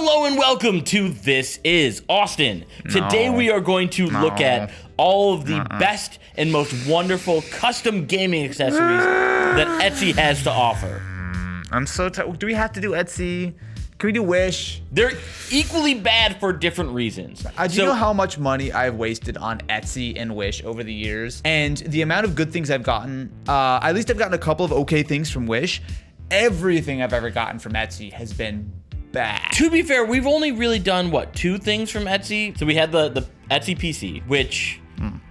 Hello and welcome to This Is Austin. Today we are going to look at all of the best and most wonderful custom gaming accessories that Etsy has to offer. I'm so tired. Do we have to do Etsy? Can we do Wish? They're equally bad for different reasons. Do you know how much money I've wasted on Etsy and Wish over the years? And the amount of good things I've gotten, at least I've gotten a couple of okay things from Wish. Everything I've ever gotten from Etsy has been bad. To be fair, we've only really done, what, 2 things from Etsy? So we had the Etsy PC, which...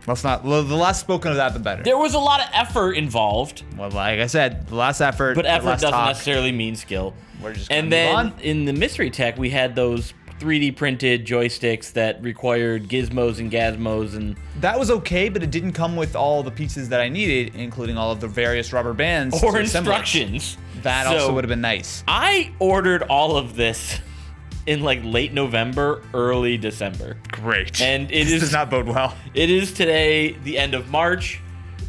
Let's not, the less spoken of that, the better. There was a lot of effort involved. Well, like I said, the less effort, But effort doesn't talk. necessarily mean skill. We're just gonna And move then on. in the mystery tech, we had those 3D printed joysticks that required gizmos and gazmos and... That was okay, but it didn't come with all the pieces that I needed, including all of the various rubber bands. Or to assemble it. instructions. That So, also would have been nice. I ordered all of this in like late November, early December. Great. And it This is does not bode well. It is today the end of March,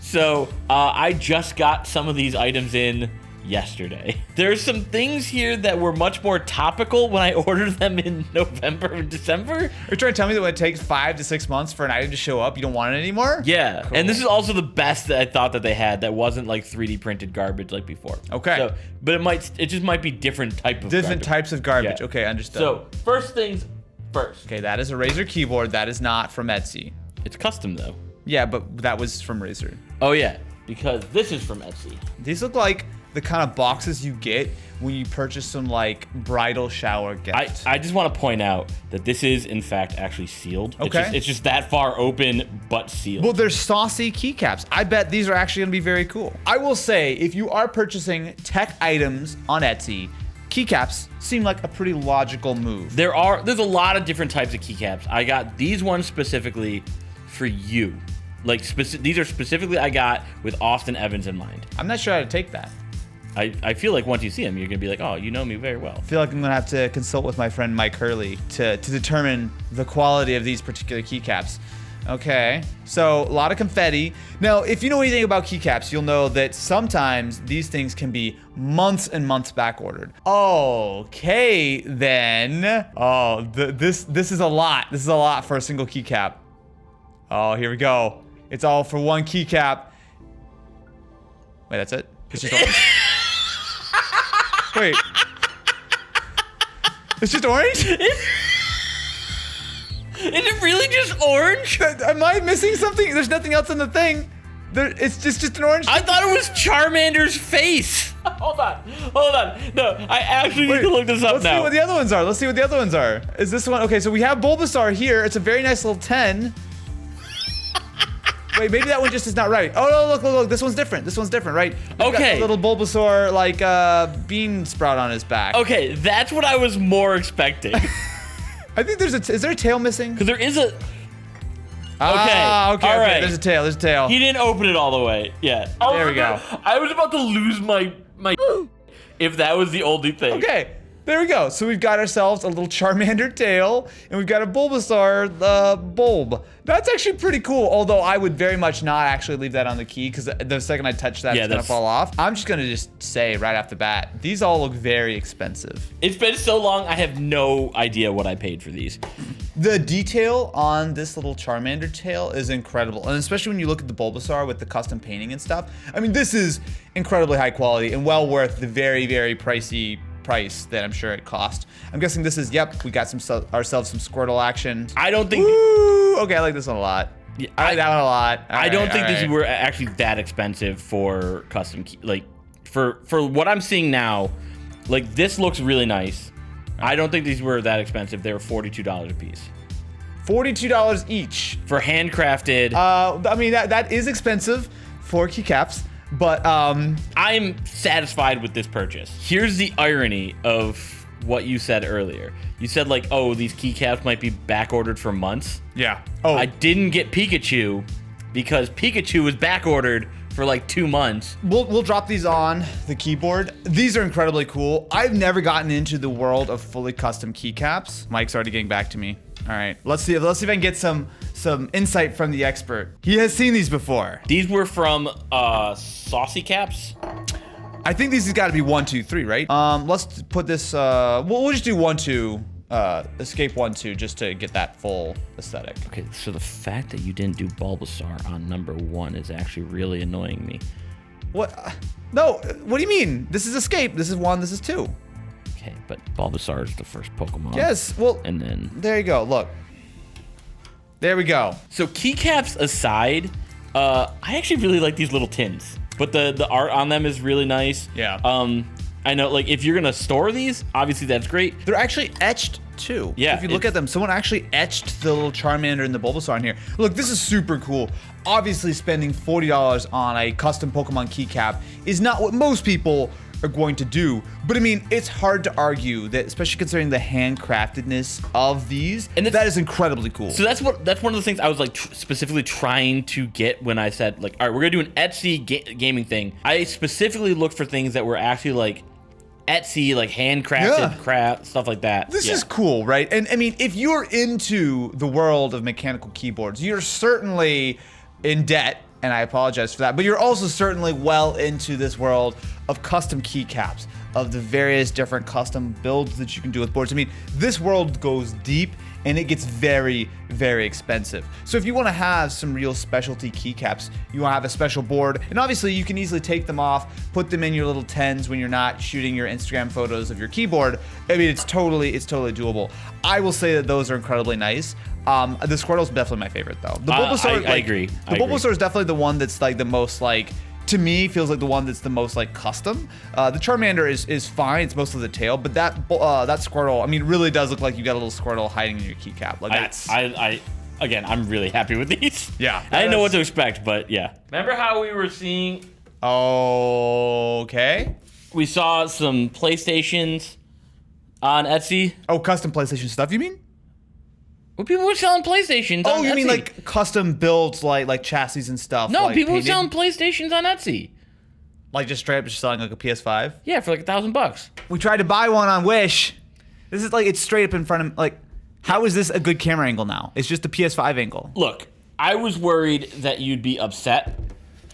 so I just got some of these items in yesterday. There's some things here that were much more topical when I ordered them in November and December. Are you trying to tell me that when it takes 5 to 6 months for an item to show up, you don't want it anymore? Yeah, Cool. and this is also the best that I thought that they had that wasn't like 3D printed garbage like before. Okay. So, but it just might be different type of Different garbage. types of garbage. Yeah. Okay, understood. So first things first. Okay, that is a Razer keyboard. That is not from Etsy. It's custom though. Yeah, but that was from Razer. Oh yeah, because this is from Etsy. These look like the kind of boxes you get when you purchase some like bridal shower gift. I just want to point out that this is in fact actually sealed. Okay. It's just that far open but sealed. Well, they're saucy keycaps. I bet these are actually gonna be very cool. I will say, if you are purchasing tech items on Etsy, keycaps seem like a pretty logical move. There's a lot of different types of keycaps. I got these ones specifically for you. Like these are specifically I got with Austin Evans in mind. I'm not sure how to take that. I feel like once you see them, you're gonna be like, oh, you know me very well. I feel like I'm gonna have to consult with my friend Mike Hurley to determine the quality of these particular keycaps. Okay, so a lot of confetti. Now, if you know anything about keycaps, you'll know that sometimes these things can be months and months back ordered. Okay, then. Oh, this is a lot. This is a lot for a single keycap. Oh, here we go. It's all for one keycap. Wait, that's it? It's just orange? Wait. It's just orange? Is it really just orange? Am I missing something? There's nothing else in the thing. It's just an orange. I thought it was Charmander's face. Hold on. No, I actually need to look this up Let's now. see what the other ones are. Let's see what the other ones are. Is this one? Okay, so we have Bulbasaur here. It's a very nice little 10. Wait, maybe that one just is not right. Oh, no, look. This one's different. This one's different, right? We've got Okay. a little Bulbasaur, like, bean sprout on his back. Okay, that's what I was more expecting. I think is there a tail missing? Because there is a... Ah, okay, all okay. right. There's a tail. He didn't open it all the way. Yeah. There we go. I was about to lose my if that was the only thing. Okay, there we go. So we've got ourselves a little Charmander tail, and we've got a Bulbasaur bulb. That's actually pretty cool, although I would very much not actually leave that on the key, because the second I touch that, it's gonna fall off. I'm just gonna say right off the bat, these all look very expensive. It's been so long, I have no idea what I paid for these. The detail on this little Charmander tail is incredible, and especially when you look at the Bulbasaur with the custom painting and stuff. I mean, this is incredibly high quality and well worth the very, very pricey price that I'm sure it cost. I'm guessing this is, yep, we got ourselves some Squirtle action. I don't think... Ooh, okay, I like this one a lot. Yeah, I like that one a lot. I don't think these were actually that expensive for custom key. Like, for what I'm seeing now, like, this looks really nice. I don't think these were that expensive. They were $42 a piece. $42 each. For handcrafted. I mean, that is expensive for keycaps, but I'm satisfied with this purchase. Here's the irony of what you said earlier. You said like, oh, these keycaps might be back ordered for months. yeah. Oh, I didn't get Pikachu because Pikachu was back ordered for like 2 months. We'll drop these on the keyboard. These are incredibly cool. I've never gotten into the world of fully custom keycaps. Mike's already getting back to me. All right, let's see if I can get some insight from the expert. He has seen these before. These were from Saucy Caps. I think these has got to be 1, 2, 3, right? Let's put this. We'll just do 1, 2. Escape 1 too, just to get that full aesthetic. Okay, so the fact that you didn't do Bulbasaur on number 1 is actually really annoying me. What? No, what do you mean? This is Escape. This is 1, this is 2. Okay, but Bulbasaur is the first Pokemon. Yes, well, And then... there you go, look. There we go. So keycaps aside, I actually really like these little tins. But the art on them is really nice. Yeah. I know, like, if you're gonna store these, obviously that's great. They're actually etched too. Yeah, So if you look at them, someone actually etched the little Charmander and the Bulbasaur in here. Look, this is super cool. Obviously, spending $40 on a custom Pokemon keycap is not what most people are going to do. But I mean, it's hard to argue that, especially considering the handcraftedness of these, and that is incredibly cool. So that's one of the things I was like specifically trying to get when I said, like, all right, we're gonna do an Etsy gaming thing. I specifically looked for things that were actually like Etsy, like handcrafted craft, stuff like that. This is cool, right? And I mean, if you're into the world of mechanical keyboards, you're certainly in debt, and I apologize for that, but you're also certainly well into this world of custom keycaps, of the various different custom builds that you can do with boards. I mean, this world goes deep, and it gets very, very expensive. So if you want to have some real specialty keycaps, you want to have a special board, and obviously you can easily take them off, put them in your little tens when you're not shooting your Instagram photos of your keyboard. I mean, it's totally doable. I will say that those are incredibly nice. The Squirtle's definitely my favorite though. The Bulbasaur, I agree. The Bulbasaur is definitely the one that's like the most like, to me, feels like the one that's the most like custom. The Charmander is fine. It's mostly the tail, but that Squirtle, I mean, really does look like you got a little Squirtle hiding in your keycap. Like that's. Again, I'm really happy with these. Yeah. I didn't know what to expect, but yeah. Remember how we were seeing? Okay. We saw some PlayStations on Etsy. Oh, custom PlayStation stuff, you mean? Well, people were selling PlayStations on Etsy. Oh, you mean like custom builds, like chassis and stuff? No, like people were painted? selling PlayStations on Etsy. Like just straight up just selling like a PS5? Yeah, for like $1,000. We tried to buy one on Wish. This is like, it's straight up in front of, like, how is this a good camera angle now? It's just a PS5 angle. Look, I was worried that you'd be upset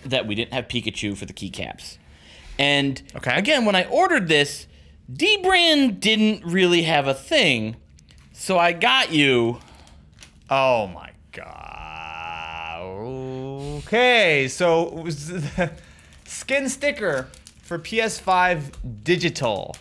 that we didn't have Pikachu for the keycaps. And again, when I ordered this, D-Brand didn't really have a thing. So I got you. Oh my god. Okay, so it was the skin sticker for PS5 digital.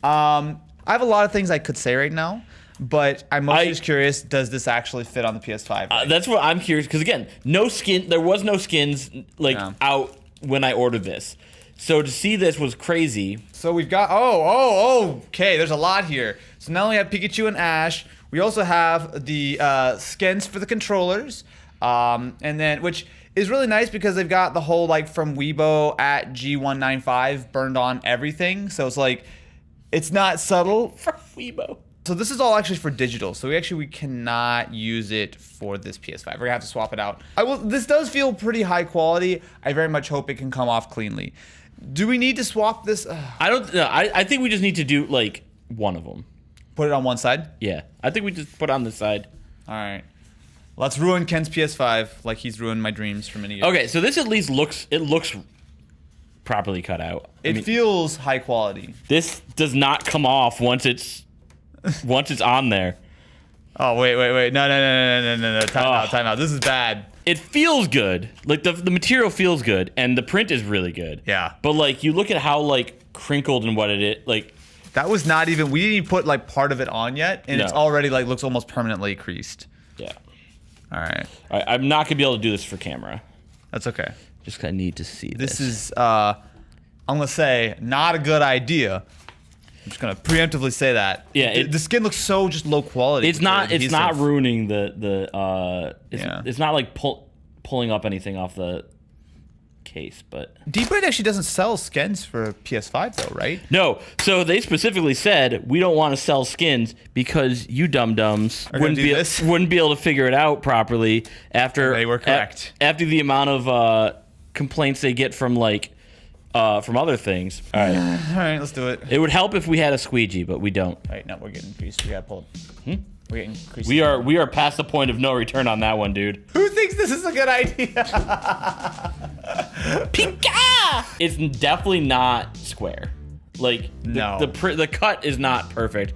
I have a lot of things I could say right now, but I'm mostly just curious, does this actually fit on the PS5? Right? That's what I'm curious, because again, no skin, there was no skins like out when I ordered this. So to see this was crazy. So we've got, okay, there's a lot here. So not only have Pikachu and Ash, we also have the skins for the controllers, and then, which is really nice because they've got the whole, like, from Weibo at G195 burned on everything. So it's like, it's not subtle. From Weibo. So this is all actually for digital. So we cannot use it for this PS5. We're gonna have to swap it out. This does feel pretty high quality. I very much hope it can come off cleanly. Do we need to swap this? I don't know. I think we just need to do, like, one of them. Put it on one side? Yeah. I think we just put it on this side. All right. Let's ruin Ken's PS5 like he's ruined my dreams for many years. Okay, so this at least looks properly cut out. It feels high quality. This does not come off once it's on there. Oh, wait. No. Time out. This is bad. It feels good. Like, the material feels good, and the print is really good. Yeah. But, like, you look at how, like, crinkled and what it is, like... That was not even, we didn't even put, like, part of it on yet, and it's already, like, looks almost permanently creased. Yeah. All right. I'm not going to be able to do this for camera. That's okay. Just I need to see this. This is, I'm going to say, not a good idea. I'm just going to preemptively say that. Yeah. The skin looks so just low quality. It's not ruining it's not like pulling up anything off the case, but D-Brand actually doesn't sell skins for PS5 though, right? No. So they specifically said we don't want to sell skins because you dum-dums wouldn't be able to figure it out properly after they were correct. After the amount of complaints they get from from other things. All right. All right, let's do it. It would help if we had a squeegee, but we don't. All right, no, we're getting creased. We gotta pull it. We're getting creased. We are past the point of no return on that one, dude. Who thinks this is a good idea? Pika! It's definitely not square. Like, no. The cut is not perfect.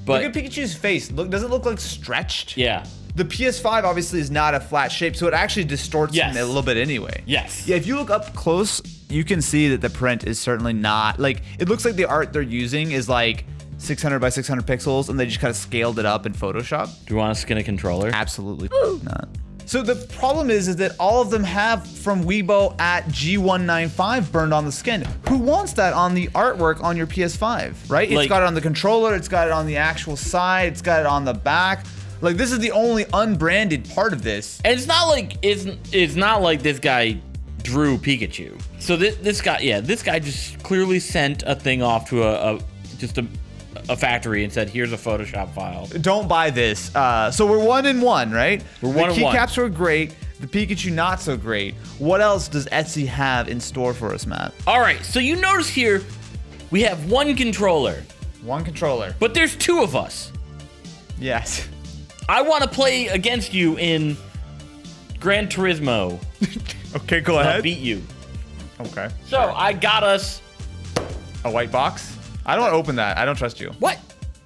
But look at Pikachu's face. Look, does it look like stretched? yeah. The PS5 obviously is not a flat shape, so it actually distorts Yes. him a little bit anyway. Yes. Yeah, if you look up close, you can see that the print is certainly not like. It looks like the art they're using is like 600 by 600 pixels, and they just kind of scaled it up in Photoshop. Do you want to skin a controller? Absolutely not. So the problem is that all of them have from Weibo at G195 burned on the skin. Who wants that on the artwork on your PS5, right? It's Like- got it on the controller, it's got it on the actual side, it's got it on the back. Like, this is the only unbranded part of this. And it's not like it's not like this guy drew Pikachu. So this guy just clearly sent a thing off to a factory and said, here's a Photoshop file. Don't buy this. So we're 1-1, right? We're 1-1. The keycaps were great. The Pikachu not so great. What else does Etsy have in store for us, Matt? All right, so you notice here we have one controller, One controller. but there's two of us. Yes. I want to play against you in Gran Turismo. Okay, go I'll ahead. beat you. Okay. So I got us. A white box? I don't want to open that. I don't trust you. What?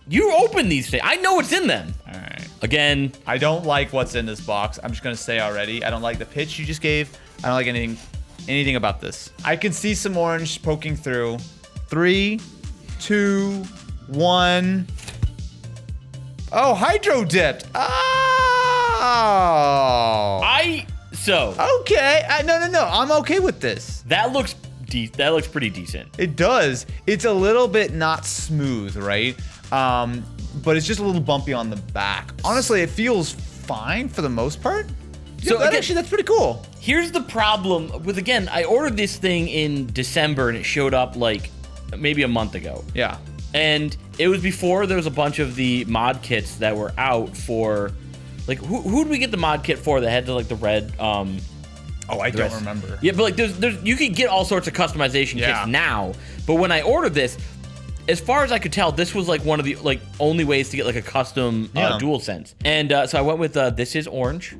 You open these things. I know what's in them. All right. Again, I don't like what's in this box. I'm just gonna say already. I don't like the pitch you just gave. I don't like anything about this. I can see some orange poking through. 3, 2, 1. Oh, hydro dipped. Oh. Okay. No. I'm okay with this. that looks pretty decent. It does. It's a little bit not smooth, right? But it's just a little bumpy on the back. Honestly, it feels fine for the most part. So Yeah, again- actually, that's pretty cool. Here's the problem with, again, I ordered this thing in December and it showed up like maybe a month ago. Yeah. And it was before there was a bunch of the mod kits that were out for, like, who did we get the mod kit for that had the red, Oh, I don't rest- remember. Yeah, but like there's you can get all sorts of customization Yeah. kits now. But when I ordered this, as far as I could tell, this was like one of the only ways to get like a custom Yeah. DualSense. And so I went with this is orange.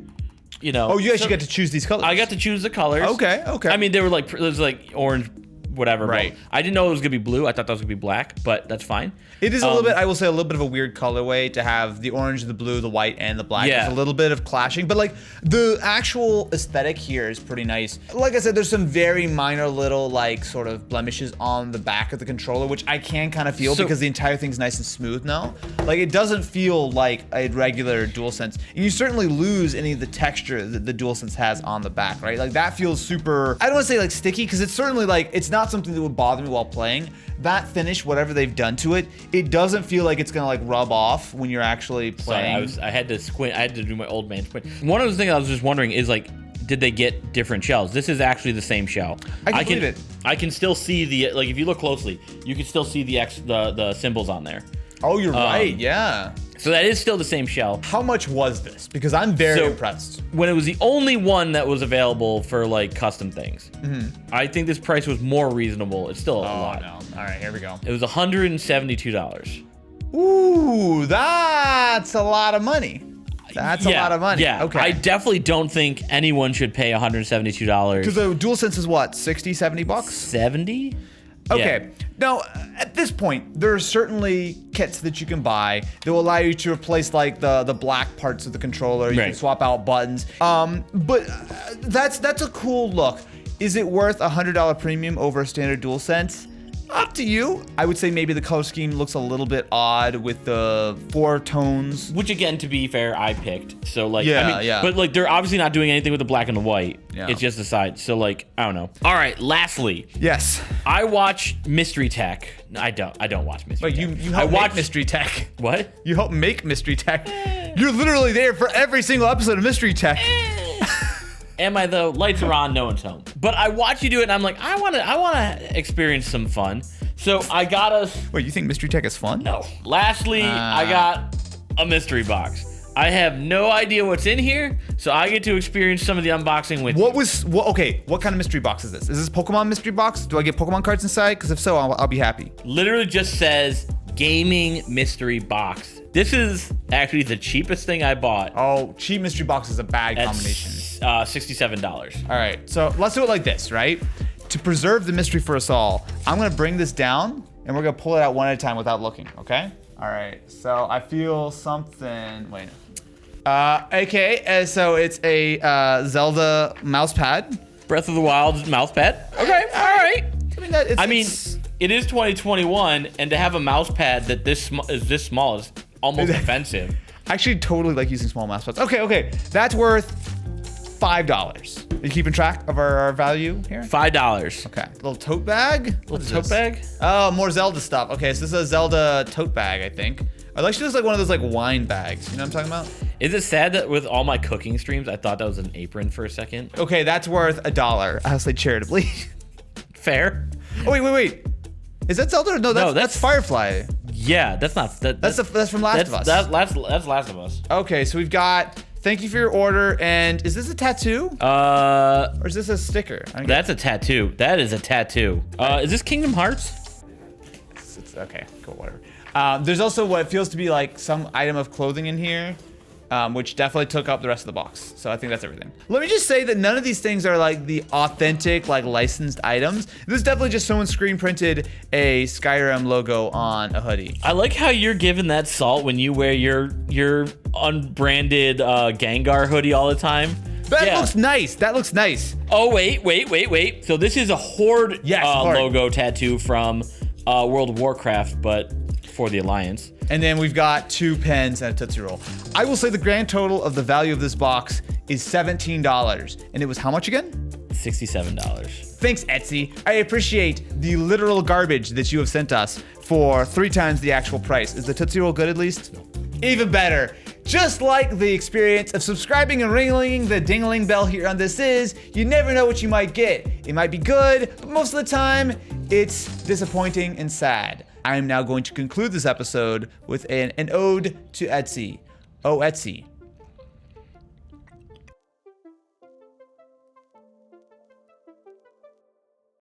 You know. Oh, you actually so get to choose these colors. I got to choose the colors. Okay. I mean, they were like there's like orange, whatever. but Right. I didn't know it was gonna be blue. I thought that was gonna be black, but that's fine. It is a little bit, I will say, a little bit of a weird colorway to have the orange, the blue, the white, and the black. Yeah. There's a little bit of clashing, but like the actual aesthetic here is pretty nice. Like I said, there's some very minor little like sort of blemishes on the back of the controller, which I can kind of feel So- because the entire thing's nice and smooth now. Like it doesn't feel like a regular DualSense, and you certainly lose any of the texture that the DualSense has on the back, right? Like that feels super. I don't want to say like sticky because it's certainly like it's not something that would bother me while playing. That finish, whatever they've done to it, it doesn't feel like it's gonna like rub off when you're actually Sorry, playing. I had to squint. I had to do my old man squint. One of the things I was just wondering is like, did they get different shells? This is actually the same shell. I can believe it. I can still see the if you look closely, you can still see the symbols on there. Oh, you're right. Yeah. So that is still the same shell. How much was this? Because I'm very So- impressed. When it was the only one that was available for like custom things, I think this price was more reasonable. It's still a lot. no. All right, here we go. It was $172. Ooh, that's a lot of money. That's a lot of money. Yeah. Okay. I definitely don't think anyone should pay $172. Because the DualSense is what, 60, 70 bucks? 70? Okay. Now, at this point, there are certainly kits that you can buy that will allow you to replace like the black parts of the controller. You can Right. swap out buttons. But that's a cool look. Is it worth a $100 premium over a standard DualSense? Up to you. I would say maybe the color scheme looks a little bit odd with the 4 tones. Which again, to be fair, I picked. So like, Yeah, yeah. But like, they're obviously not doing anything with the black and the white. Yeah. It's just the side. So like, I don't know. All right. Lastly, Yes. I watch Mystery Tech. No, I don't watch Mystery Wait, Tech. you I help watch make Mystery Tech. What? You help make Mystery Tech. You're literally there for every single episode of Mystery Tech. Am I though? Lights are on, no one's home. But I watch you do it, and I'm like, I wanna experience some fun. So I got us. Wait, you think Mystery Tech is fun? No. Lastly, I got a mystery box. I have no idea what's in here, so I get to experience some of the unboxing with you. Okay, what kind of mystery box is this? Is this Pokemon mystery box? Do I get Pokemon cards inside? Because if so, I'll be happy. Literally just says gaming mystery box. This is actually the cheapest thing I bought. Oh, cheap mystery box is a bad combination. $67. All right, so let's do it like this, right? To preserve the mystery for us all, I'm gonna bring this down and we're gonna pull it out one at a time without looking, okay? All right, so I feel something. Wait. Okay, so it's a Zelda mouse pad. Breath of the Wild mouse pad. Okay, all right. I mean, It is 2021, and to have a mouse pad that is this small is almost offensive. I actually totally like using small mouse pads. Okay, that's worth $5. Are you keeping track of our value here? $5. Okay, little tote bag. Little tote bag. Oh, more Zelda stuff. Okay, so this is a Zelda tote bag, I think. It actually looks like one of those like wine bags. You know what I'm talking about? Is it sad that with all my cooking streams, I thought that was an apron for a second? Okay, that's worth $1. I'll say charitably. Fair. Oh wait. Is that Zelda? No, that's Firefly. Yeah, that's not. That's from Last of Us. That's Last of Us. Okay, so we've got. Thank you for your order. And is this a tattoo? Or is this a sticker? That's a tattoo. That is a tattoo. Is this Kingdom Hearts? It's okay. Cool. Whatever. There's also what feels to be like some item of clothing in here, which definitely took up the rest of the box. So I think that's everything. Let me just say that none of these things are like the authentic, like licensed items. This is definitely just someone screen printed a Skyrim logo on a hoodie. I like how you're giving that salt when you wear your unbranded Gengar hoodie all the time. That looks nice. That looks nice. Oh, wait. So this is a Horde, Horde logo tattoo from World of Warcraft, but for the Alliance. And then we've got 2 pens and a Tootsie Roll. I will say the grand total of the value of this box is $17. And it was how much again? $67. Thanks, Etsy. I appreciate the literal garbage that you have sent us for 3 times the actual price. Is the Tootsie Roll good at least? No. Even better. Just like the experience of subscribing and ringing the ding-a-ling bell here on This Is, you never know what you might get. It might be good, but most of the time, it's disappointing and sad. I am now going to conclude this episode with an ode to Etsy. Oh, Etsy,